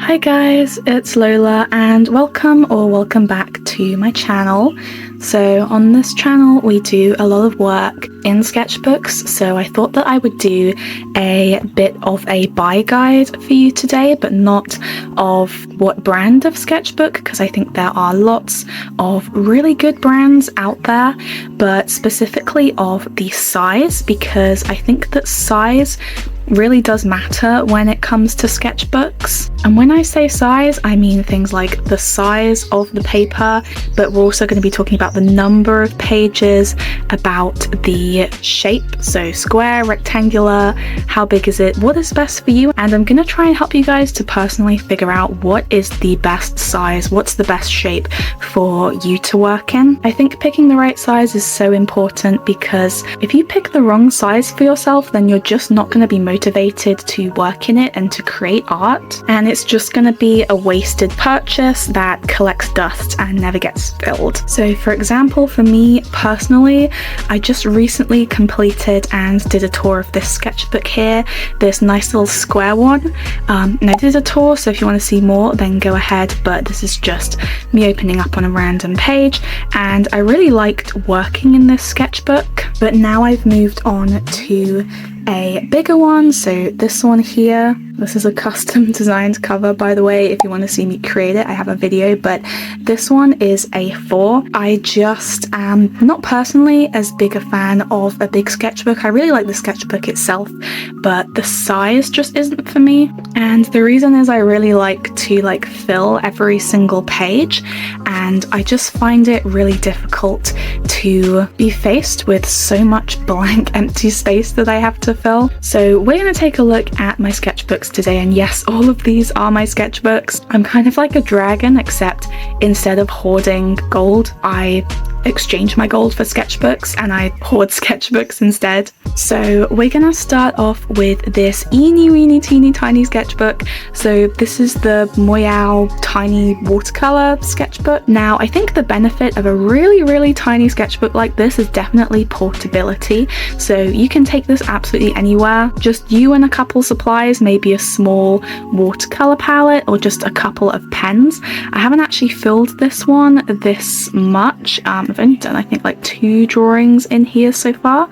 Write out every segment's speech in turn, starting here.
Hi guys, it's Lola and welcome back to my channel. So on this channel we do a lot of work in sketchbooks, so I thought that I would do a bit of a buy guide for you today, but not of what brand of sketchbook, because I think there are lots of really good brands out there, but specifically of the size, because I think that size really does matter when it comes to sketchbooks. And when I say size, I mean things like the size of the paper, but we're also going to be talking about the number of pages, about the shape, so square, rectangular, how big is it, what is best for you, and I'm going to try and help you guys to personally figure out what is the best size, what's the best shape for you to work in. I think picking the right size is so important, because if you pick the wrong size for yourself, then you're just not going to be motivated to work in it and to create art, and it's just going to be a wasted purchase that collects dust and never gets filled. So for example, for me personally, I just recently completed and did a tour of this sketchbook here, this nice little square one, and I did a tour, so if you want to see more then go ahead, but this is just me opening up on a random page, and I really liked working in this sketchbook. But now I've moved on to a bigger one, so this one here, this is a custom designed cover, by the way. If you want to see me create it, I have a video, but this one is A4. I just am not personally as big a fan of a big sketchbook. I really like the sketchbook itself, but the size just isn't for me. And the reason is I really like to fill every single page, and I just find it really difficult to be faced with so much blank empty space that I have to fill. So we're going to take a look at my sketchbooks today, and yes, all of these are my sketchbooks. I'm kind of like a dragon, except instead of hoarding gold, I exchange my gold for sketchbooks and I hoard sketchbooks instead. So we're gonna start off with this eeny weeny teeny tiny sketchbook. So this is the Moyao tiny watercolor sketchbook. Now I think the benefit of a really tiny sketchbook like this is definitely portability. So you can take this absolutely anywhere, just you and a couple supplies, maybe a small watercolor palette or just a couple of pens. I haven't actually filled this one this much. I've only done I think like 2 drawings in here so far.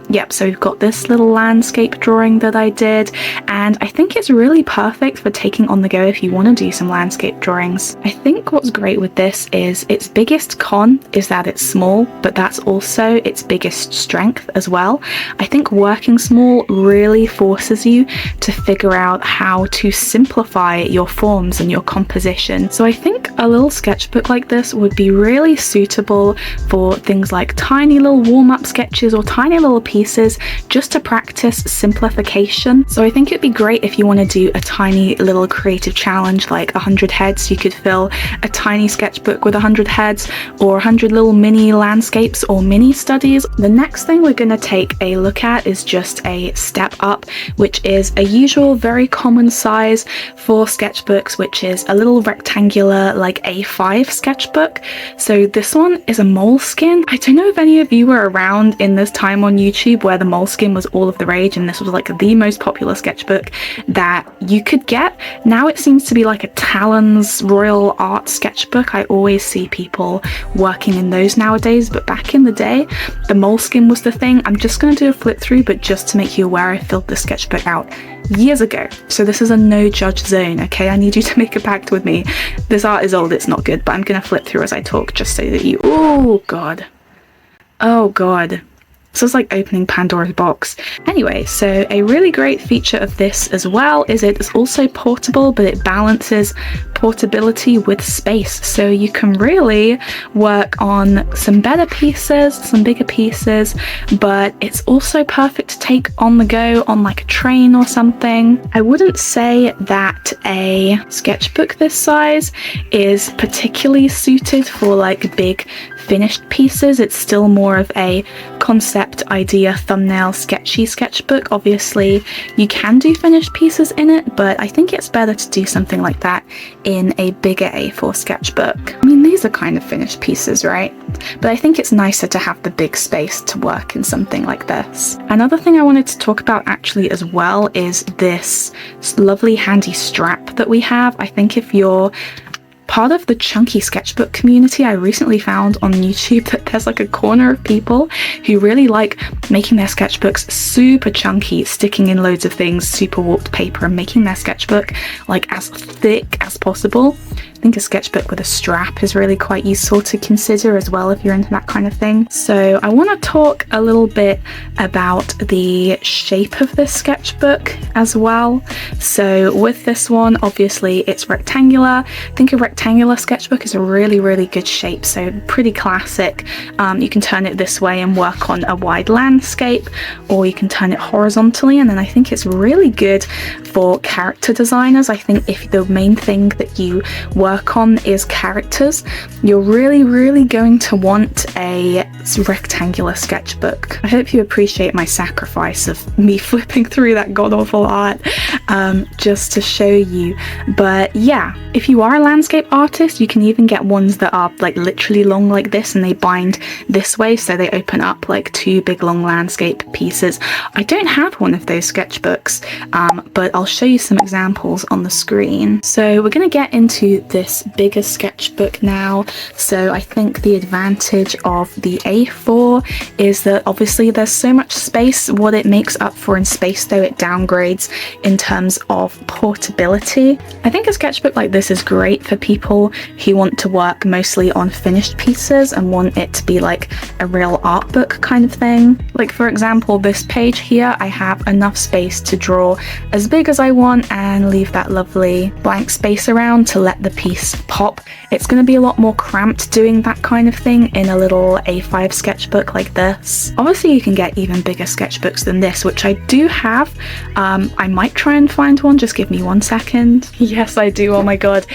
Yep, so we've got this little landscape drawing that I did, and I think it's really perfect for taking on the go if you want to do some landscape drawings. I think what's great with this is its biggest con is that it's small, but that's also its biggest strength as well. I think working small really forces you to figure out how to simplify your forms and your composition. So I think a little sketchbook like this would be really suitable for things like tiny little warm-up sketches or tiny little pieces, just to practice simplification. So I think it'd be great if you want to do a tiny little creative challenge like 100 heads. You could fill a tiny sketchbook with 100 heads, or 100 little mini landscapes or mini studies. The next thing we're going to take a look at is just a step up, which is a usual very common size for sketchbooks, which is a little rectangular like A5 sketchbook. So this one is a moleskin. I don't know if any of you were around in this time on YouTube where the moleskin was all of the rage, and this was like the most popular sketchbook that you could get. Now it seems to be like a Talon's Royal Art sketchbook. I always see people working in those nowadays, but back in the day the moleskin was the thing. I'm just going to do a flip through, but just to make you aware, I filled this sketchbook out years ago, so this is a no judge zone, okay? I need you to make a pact with me. This art is old, it's not good, but I'm going to flip through as I talk just so that you... oh god, so it's like opening Pandora's box. Anyway, so a really great feature of this as well is it is also portable, but it balances portability with space. So you can really work on some better pieces, some bigger pieces, but it's also perfect to take on the go on like a train or something. I wouldn't say that a sketchbook this size is particularly suited for like big finished pieces. It's still more of a concept, idea, thumbnail, sketchy sketchbook. Obviously you can do finished pieces in it, but I think it's better to do something like that in a bigger A4 sketchbook. I mean, these are kind of finished pieces, right? But I think it's nicer to have the big space to work in something like this. Another thing I wanted to talk about actually as well is this lovely handy strap that we have. I think if you're part of the chunky sketchbook community, I recently found on YouTube that there's like a corner of people who really like making their sketchbooks super chunky, sticking in loads of things, super warped paper, and making their sketchbook like as thick as possible. I think a sketchbook with a strap is really quite useful to consider as well if you're into that kind of thing. So I want to talk a little bit about the shape of this sketchbook as well. So with this one, obviously it's rectangular. I think a rectangular sketchbook is a really, really good shape, so pretty classic. You can turn it this way and work on a wide landscape, or you can turn it horizontally, and then I think it's really good for character designers. I think if the main thing that you work on is characters, you're really going to want a rectangular sketchbook. I hope you appreciate my sacrifice of me flipping through that god-awful art just to show you. But yeah, if you are a landscape artist, you can even get ones that are like literally long like this, and they bind this way, so they open up like two big long landscape pieces. I don't have one of those sketchbooks, but I'll show you some examples on the screen. So we're going to get into this bigger sketchbook now. So I think the advantage of the A4 is that obviously there's so much space. What it makes up for in space, though, it downgrades in terms of portability. I think a sketchbook like this is great for people who want to work mostly on finished pieces and want it to be like a real art book kind of thing. Like for example, this page here, I have enough space to draw as big as I want and leave that lovely blank space around to let the piece pop. It's going to be a lot more cramped doing that kind of thing in a little A5 sketchbook like this. Obviously you can get even bigger sketchbooks than this, which I do have. I might try and find one, just give me 1 second. Yes, I do. Oh my god,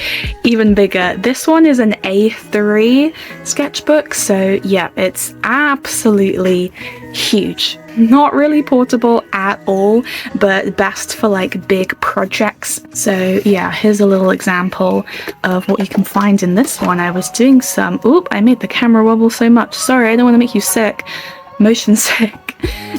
even bigger. This one is an A3 sketchbook, so yeah, it's absolutely huge. Not really portable at all, but best for like big projects. So yeah, here's a little example of what you can find in this one. I was doing some, oop, I made the camera wobble so much. Sorry, I don't want to make you sick. Motion sick.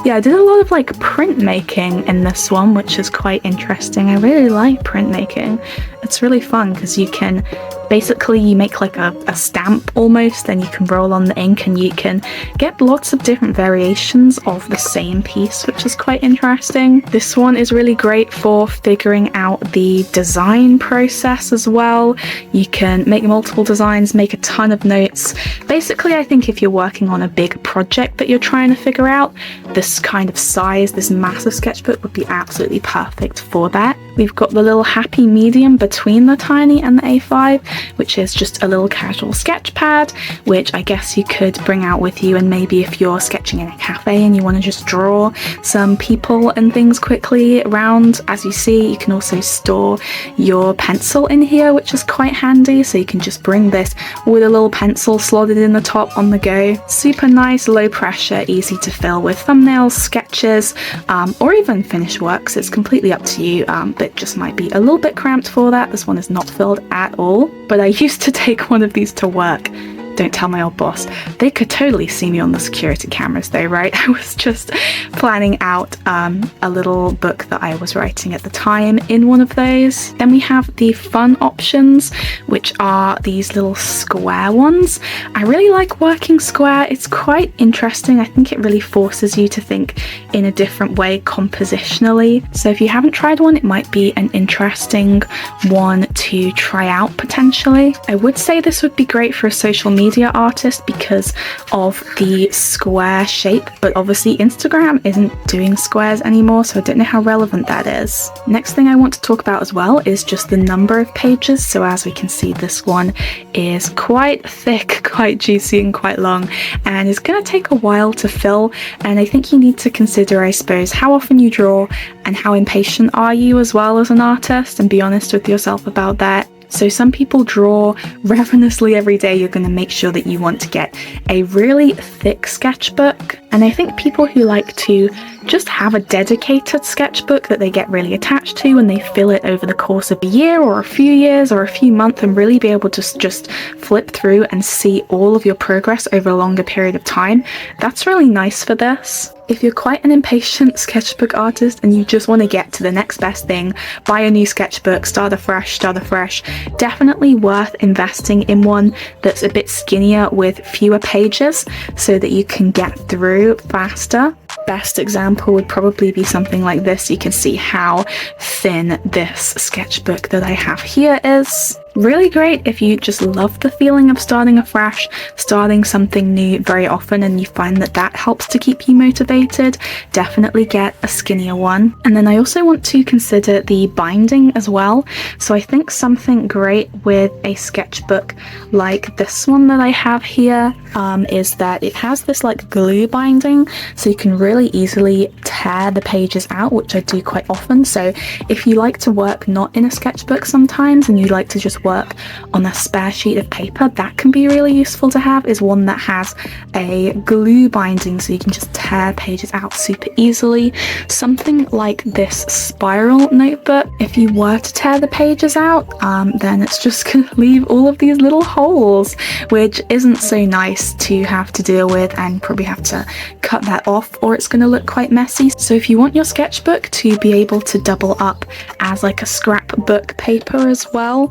Yeah, I did a lot of like printmaking in this one, which is quite interesting. I really like printmaking. It's really fun because you can basically, you make like a stamp almost, then you can roll on the ink and you can get lots of different variations of the same piece, which is quite interesting. This one is really great for figuring out the design process as well. You can make multiple designs, make a ton of notes. Basically, I think if you're working on a big project that you're trying to figure out, this kind of size, this massive sketchbook would be absolutely perfect for that. We've got the little happy medium between the tiny and the A5, which is just a little casual sketch pad, which I guess you could bring out with you, and maybe if you're sketching in a cafe and you want to just draw some people and things quickly around. As you see, you can also store your pencil in here, which is quite handy, so you can just bring this with a little pencil slotted in the top on the go. Super nice, low pressure, easy to fill with thumbnails, sketches, or even finished works. It's completely up to you, but just might be a little bit cramped for that. This one is not filled at all, but I used to take one of these to work. Don't tell my old boss. They could totally see me on the security cameras though, right? I was just planning out a little book that I was writing at the time in one of those. Then we have the fun options, which are these little square ones. I really like working square. It's quite interesting. I think it really forces you to think in a different way compositionally. So if you haven't tried one, it might be an interesting one to try out potentially. I would say this would be great for a social media artist because of the square shape, but obviously Instagram isn't doing squares anymore, so I don't know how relevant that is. Next thing I want to talk about as well is just the number of pages. So as we can see, this one is quite thick, quite juicy and quite long, and it's going to take a while to fill. And I think you need to consider, I suppose, how often you draw and how impatient are you as well as an artist, and be honest with yourself about that. So some people draw ravenously every day. You're going to make sure that you want to get a really thick sketchbook. And I think people who like to just have a dedicated sketchbook that they get really attached to, and they fill it over the course of a year or a few years or a few months, and really be able to just flip through and see all of your progress over a longer period of time. That's really nice for this. If you're quite an impatient sketchbook artist and you just want to get to the next best thing, buy a new sketchbook, start afresh, definitely worth investing in one that's a bit skinnier with fewer pages so that you can get through faster. Best example would probably be something like this. You can see how thin this sketchbook that I have here is. Really great if you just love the feeling of starting afresh, starting something new very often, and you find that that helps to keep you motivated. Definitely get a skinnier one. And then I also want to consider the binding as well. So I think something great with a sketchbook like this one that I have here is that it has this like glue binding, so you can really easily tear the pages out, which I do quite often. So if you like to work not in a sketchbook sometimes and you like to just work on a spare sheet of paper, that can be really useful to have, is one that has a glue binding so you can just tear pages out super easily. Something like this spiral notebook, if you were to tear the pages out, then it's just gonna leave all of these little holes, which isn't so nice to have to deal with, and probably have to cut that off or it's going to look quite messy. So if you want your sketchbook to be able to double up as like a scrapbook paper as well,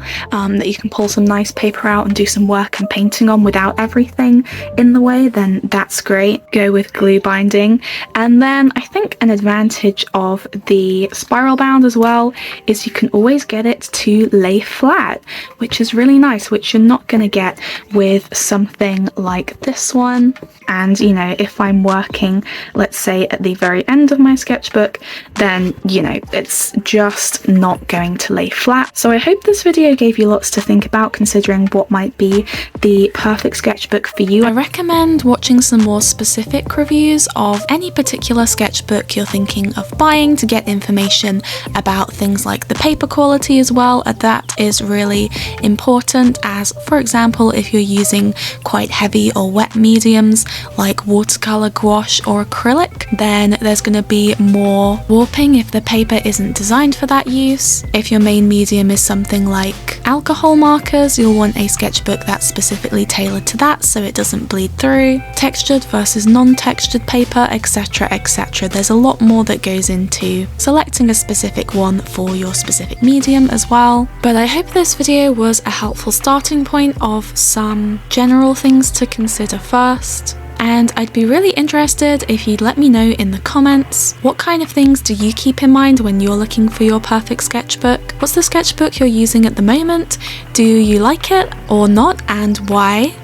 that you can pull some nice paper out and do some work and painting on without everything in the way, then that's great. Go with glue binding. And then I think an advantage of the spiral bound as well is you can always get it to lay flat, which is really nice, which you're not going to get with something like this one. And you know, if I'm working, let's say at the very end of my sketchbook, then you know, it's just not going to lay flat. So I hope this video gave you lots to think about, considering what might be the perfect sketchbook for you. I recommend watching some more specific reviews of any particular sketchbook you're thinking of buying to get information about things like the paper quality as well. That is really important, as for example, if you're using quite heavy or wet mediums like watercolor, gouache or acrylic, then there's going to be more warping if the paper isn't designed for that use. If your main medium is something like alcohol markers, you'll want a sketchbook that's specifically tailored to that so it doesn't bleed through. Textured versus non-textured paper, etc, etc. There's a lot more that goes into selecting a specific one for your specific medium as well. But I hope this video was a helpful starting point of some general things to consider first. And I'd be really interested if you'd let me know in the comments, what kind of things do you keep in mind when you're looking for your perfect sketchbook? What's the sketchbook you're using at the moment? Do you like it or not, and why?